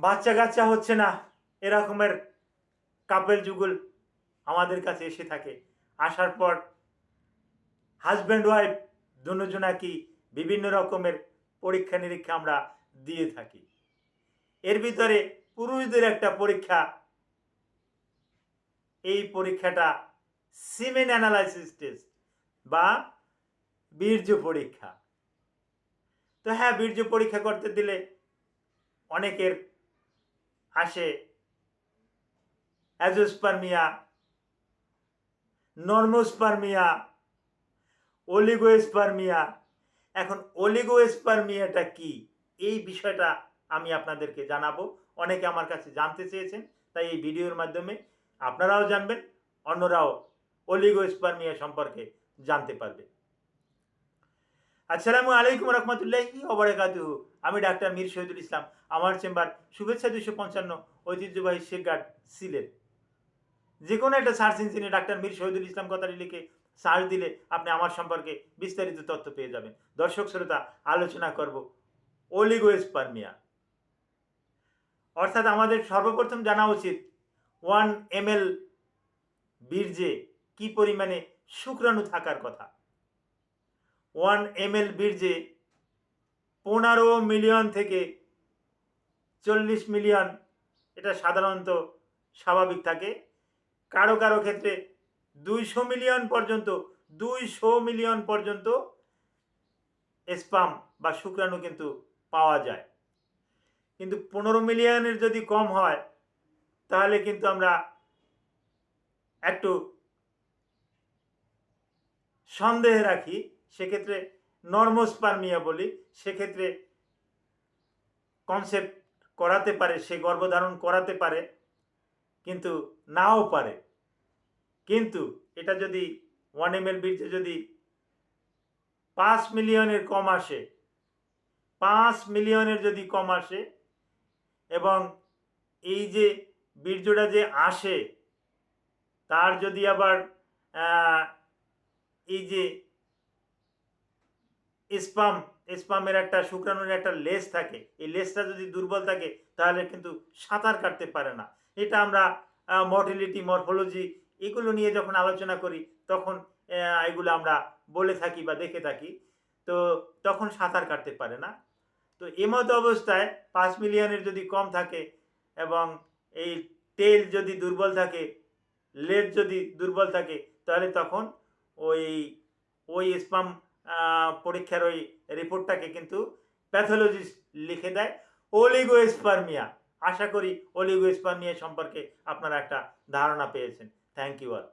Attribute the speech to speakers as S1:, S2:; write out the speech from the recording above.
S1: বাচ্চা কাচ্চা হচ্ছে না, এরকমের কাপেল যুগল আমাদের কাছে এসে থাকে। আসার পর হাজব্যান্ড ওয়াইফ দুজনাকেই বিভিন্ন রকমের পরীক্ষা নিরীক্ষা আমরা দিয়ে থাকি। এর ভিতরে পুরুষদের একটা পরীক্ষা, এই পরীক্ষাটা সিমেন অ্যানালাইসিস টেস্ট বা বীর্য পরীক্ষা। তো হ্যাঁ, বীর্য পরীক্ষা করতে দিলে অনেকের আসে অ্যাজোস্পার্মিয়া, নর্মোস্পার্মিয়া, অলিগোস্পার্মিয়া। এখন অলিগোস্পার্মিয়াটা কি, এই বিষয়টা আমি আপনাদেরকে জানাবো। অনেকে আমার কাছে জানতে চেয়েছেন, তাই এই ভিডিওর মাধ্যমে আপনারাও জানবেন, অন্যরাও অলিগোস্পার্মিয়া সম্পর্কে জানতে পারবে। আসসালামু আলাইকুম রহমতুল্লাহি ওয়া বারাকাতুহু। আমি ডাক্তার মীর শহীদুল ইসলাম। আমার চেম্বার শুভেচ্ছা 255, ঐতিহ্যবাহী শেখঘাট, সিলেট। যে কোনো একটা সার্চ ইঞ্জিনে ডাক্তার মীর শহীদুল ইসলাম কথাটি লিখে সার্চ দিলে আপনি আমার সম্পর্কে বিস্তারিত তথ্য পেয়ে যাবেন। দর্শক শ্রোতা, আলোচনা করব অলিগোস্পার্মিয়া। অর্থাৎ আমাদের সর্বপ্রথম জানা উচিত 1 ml বীর্যে কি পরিমাণে শুক্রাণু থাকার কথা। 1 ml বীর্যে 15 মিলিয়ন থেকে 40 মিলিয়ন, এটা সাধারণত স্বাভাবিক থাকে। কারো কারো ক্ষেত্রে 200 মিলিয়ন পর্যন্ত স্পাম বা শুক্রাণু কিন্তু পাওয়া যায়। কিন্তু 15 মিলিয়নের যদি কম হয় তাহলে কিন্তু আমরা একটু সন্দেহে রাখি। সেক্ষেত্রে নর্মোস্পার্মিয়া বলি। সেক্ষেত্রে কনসেপ্ট করাতে পারে, সে গর্ভধারণ করাতে পারে, কিন্তু নাও পারে। কিন্তু এটা যদি 1 ml বীর্যে যদি 5 মিলিয়নের কম আসে, 5 মিলিয়নের যদি কম আসে, এবং এই যে বীর্যটা যে আসে তার যদি আবার এই যে স্পামের একটা শুক্রাণুর একটা লেজ থাকে, এই লেজটা যদি দুর্বল থাকে তাহলে কিন্তু সাঁতার কাটতে পারে না। এটা আমরা মর্টিলিটি, মরফোলজি এগুলো নিয়ে যখন আলোচনা করি তখন এগুলো আমরা বলে থাকি বা দেখে থাকি। তো তখন সাঁতার কাটতে পারে না। তো এমতো অবস্থায় 5 মিলিয়নের যদি কম থাকে এবং এই টেল যদি দুর্বল থাকে, লেজ যদি দুর্বল থাকে, তাহলে তখন ওই স্পাম পরীক্ষার ওই রিপোর্টটাকে কিন্তু প্যাথোলজিস্ট লিখে দেয় অলিগোস্পার্মিয়া। আশা করি অলিগোস্পার্মিয়া সম্পর্কে আপনারা একটা ধারণা পেয়েছেন। Thank you all.